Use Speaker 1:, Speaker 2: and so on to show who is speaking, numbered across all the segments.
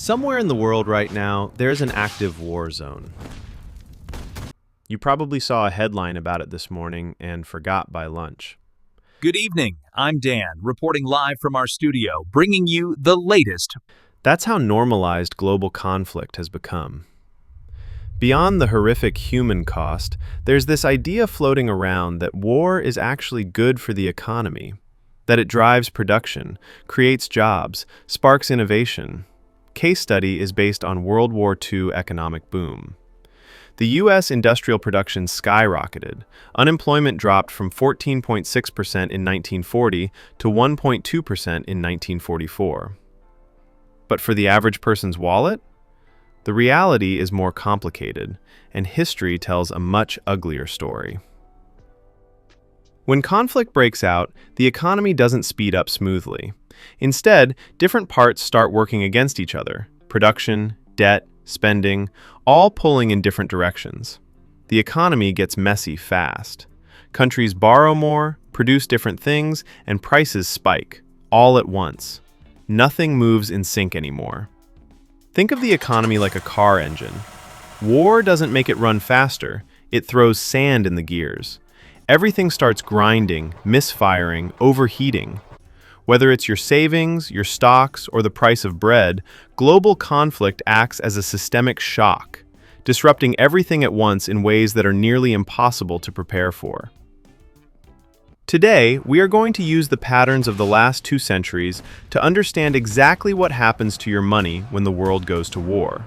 Speaker 1: Somewhere in the world right now, there's an active war zone. You probably saw a headline about it this morning and forgot by lunch.
Speaker 2: Good evening. I'm Dan, reporting live from our studio, bringing you the latest.
Speaker 1: That's how normalized global conflict has become. Beyond the horrific human cost, there's this idea floating around that war is actually good for the economy, that it drives production, creates jobs, sparks innovation. Case study is based on World War II economic boom. The U.S. industrial production skyrocketed. Unemployment dropped from 14.6% in 1940 to 1.2% in 1944. But for the average person's wallet? The reality is more complicated, and history tells a much uglier story. When conflict breaks out, the economy doesn't speed up smoothly. Instead, different parts start working against each other: production, debt, spending, all pulling in different directions. The economy gets messy fast. Countries borrow more, produce different things, and prices spike, all at once. Nothing moves in sync anymore. Think of the economy like a car engine. War doesn't make it run faster, it throws sand in the gears. Everything starts grinding, misfiring, overheating. Whether it's your savings, your stocks, or the price of bread, global conflict acts as a systemic shock, disrupting everything at once in ways that are nearly impossible to prepare for. Today, we are going to use the patterns of the last 2 centuries to understand exactly what happens to your money when the world goes to war.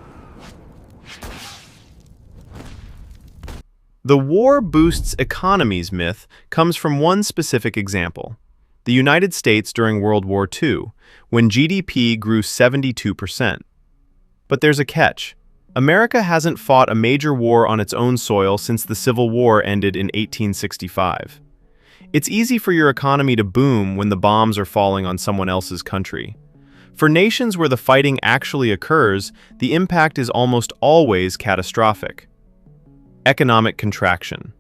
Speaker 1: The war boosts economies myth comes from one specific example: the United States during World War II, when GDP grew 72%. But there's a catch. America hasn't fought a major war on its own soil since the Civil War ended in 1865. It's easy for your economy to boom when the bombs are falling on someone else's country. For nations where the fighting actually occurs, the impact is almost always catastrophic. Economic contraction.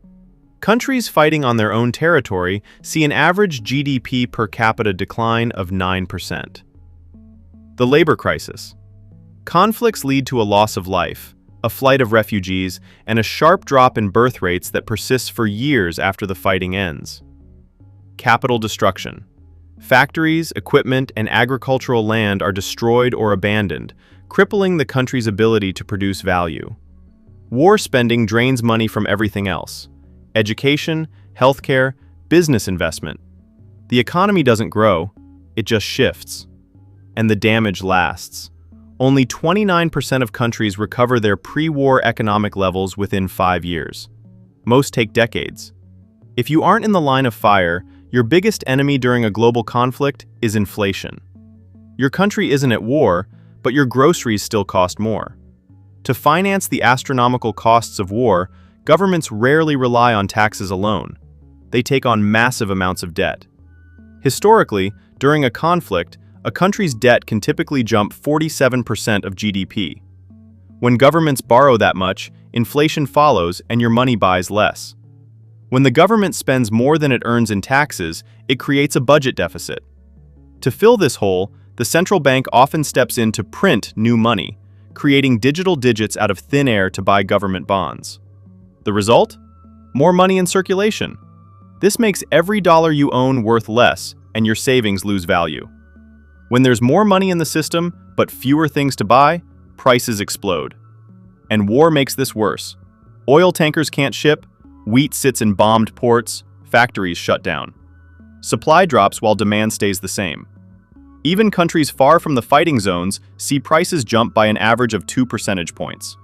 Speaker 1: Countries fighting on their own territory see an average GDP per capita decline of 9%. The labor crisis. Conflicts lead to a loss of life, a flight of refugees, and a sharp drop in birth rates that persists for years after the fighting ends. Capital destruction. Factories, equipment, and agricultural land are destroyed or abandoned, crippling the country's ability to produce value. War spending drains money from everything else: education, healthcare, business investment. The economy doesn't grow, it just shifts. And the damage lasts. Only 29% of countries recover their pre-war economic levels within 5 years. Most take decades. If you aren't in the line of fire, your biggest enemy during a global conflict is inflation. Your country isn't at war, but your groceries still cost more. To finance the astronomical costs of war, governments rarely rely on taxes alone. They take on massive amounts of debt. Historically, during a conflict, a country's debt can typically jump 47% of GDP. When governments borrow that much, inflation follows and your money buys less. When the government spends more than it earns in taxes, it creates a budget deficit. To fill this hole, the central bank often steps in to print new money, creating digital digits out of thin air to buy government bonds. The result? More money in circulation. This makes every dollar you own worth less, and your savings lose value. When there's more money in the system, but fewer things to buy, prices explode. And war makes this worse. Oil tankers can't ship, wheat sits in bombed ports, factories shut down. Supply drops while demand stays the same. Even countries far from the fighting zones see prices jump by an average of 2 percentage points.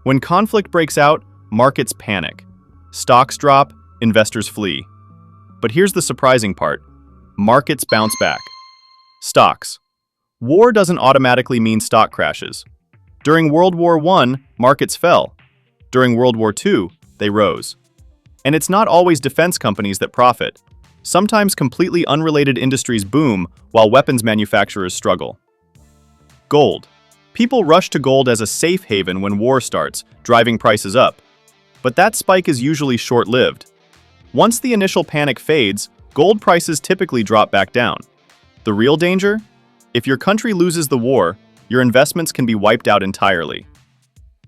Speaker 1: When conflict breaks out, markets panic. Stocks drop, investors flee. But here's the surprising part: markets bounce back. Stocks. War doesn't automatically mean stock crashes. During World War I, markets fell. During World War II, they rose. And it's not always defense companies that profit. Sometimes completely unrelated industries boom while weapons manufacturers struggle. Gold. People rush to gold as a safe haven when war starts, driving prices up. But that spike is usually short-lived. Once the initial panic fades, gold prices typically drop back down. The real danger? If your country loses the war, your investments can be wiped out entirely.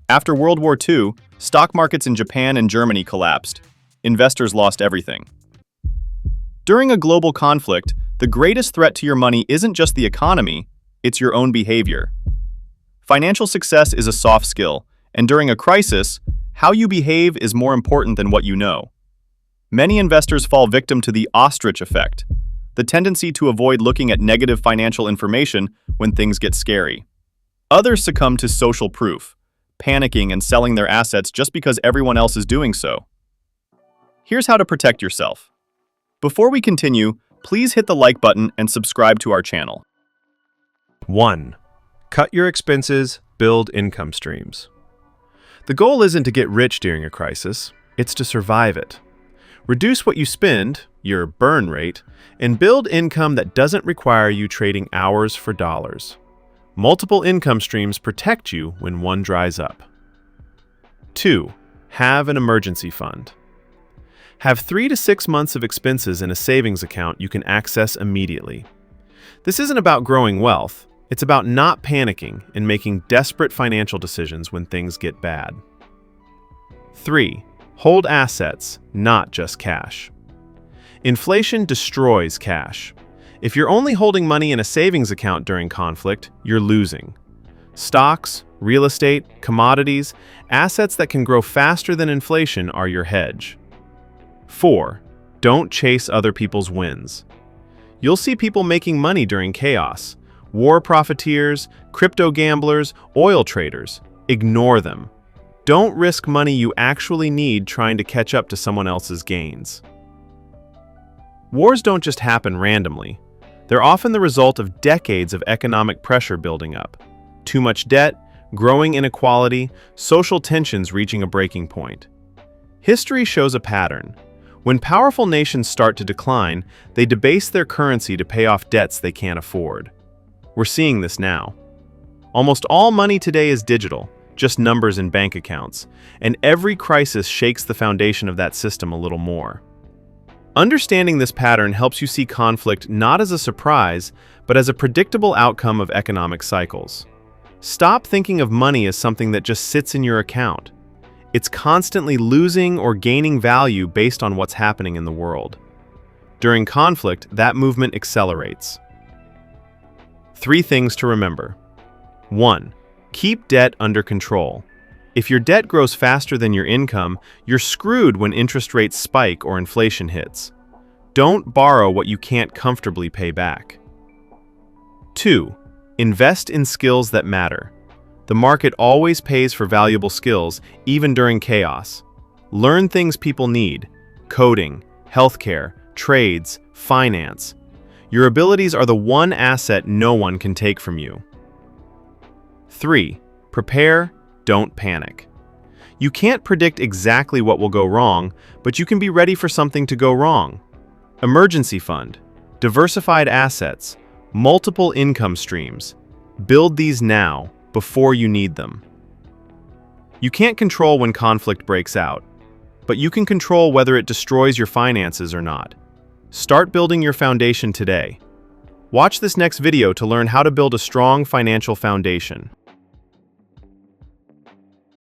Speaker 1: After World War II, stock markets in Japan and Germany collapsed. Investors lost everything. During a global conflict, the greatest threat to your money isn't just the economy, it's your own behavior. Financial success is a soft skill, and during a crisis, how you behave is more important than what you know. Many investors fall victim to the ostrich effect, the tendency to avoid looking at negative financial information when things get scary. Others succumb to social proof, panicking and selling their assets just because everyone else is doing so. Here's how to protect yourself. Before we continue, please hit the like button and subscribe to our channel.
Speaker 3: 1. Cut your expenses, build income streams. The goal isn't to get rich during a crisis, it's to survive it. Reduce what you spend, your burn rate, and build income that doesn't require you trading hours for dollars. Multiple income streams protect you when one dries up. 2. Have an emergency fund. Have 3 to 6 months of expenses in a savings account you can access immediately. This isn't about growing wealth, it's about not panicking and making desperate financial decisions when things get bad. 3. Hold assets, not just cash. Inflation destroys cash. If you're only holding money in a savings account during conflict, you're losing. Stocks, real estate, commodities, assets that can grow faster than inflation are your hedge. 4. Don't chase other people's wins. You'll see people making money during chaos. War profiteers, crypto gamblers, oil traders. Ignore them. Don't risk money you actually need trying to catch up to someone else's gains. Wars don't just happen randomly. They're often the result of decades of economic pressure building up. Too much debt, growing inequality, social tensions reaching a breaking point. History shows a pattern. When powerful nations start to decline, they debase their currency to pay off debts they can't afford. We're seeing this now. Almost all money today is digital, just numbers in bank accounts, and every crisis shakes the foundation of that system a little more. Understanding this pattern helps you see conflict not as a surprise, but as a predictable outcome of economic cycles. Stop thinking of money as something that just sits in your account. It's constantly losing or gaining value based on what's happening in the world. During conflict, that movement accelerates. 3 things to remember. 1. Keep debt under control. If your debt grows faster than your income, you're screwed when interest rates spike or inflation hits. Don't borrow what you can't comfortably pay back. 2. Invest in skills that matter. The market always pays for valuable skills, even during chaos. Learn things people need: coding, healthcare, trades, finance. Your abilities are the one asset no one can take from you. 3. Prepare, don't panic. You can't predict exactly what will go wrong, but you can be ready for something to go wrong. Emergency fund, diversified assets, multiple income streams. Build these now, before you need them. You can't control when conflict breaks out, but you can control whether it destroys your finances or not. Start building your foundation today. Watch this next video to learn how to build a strong financial foundation.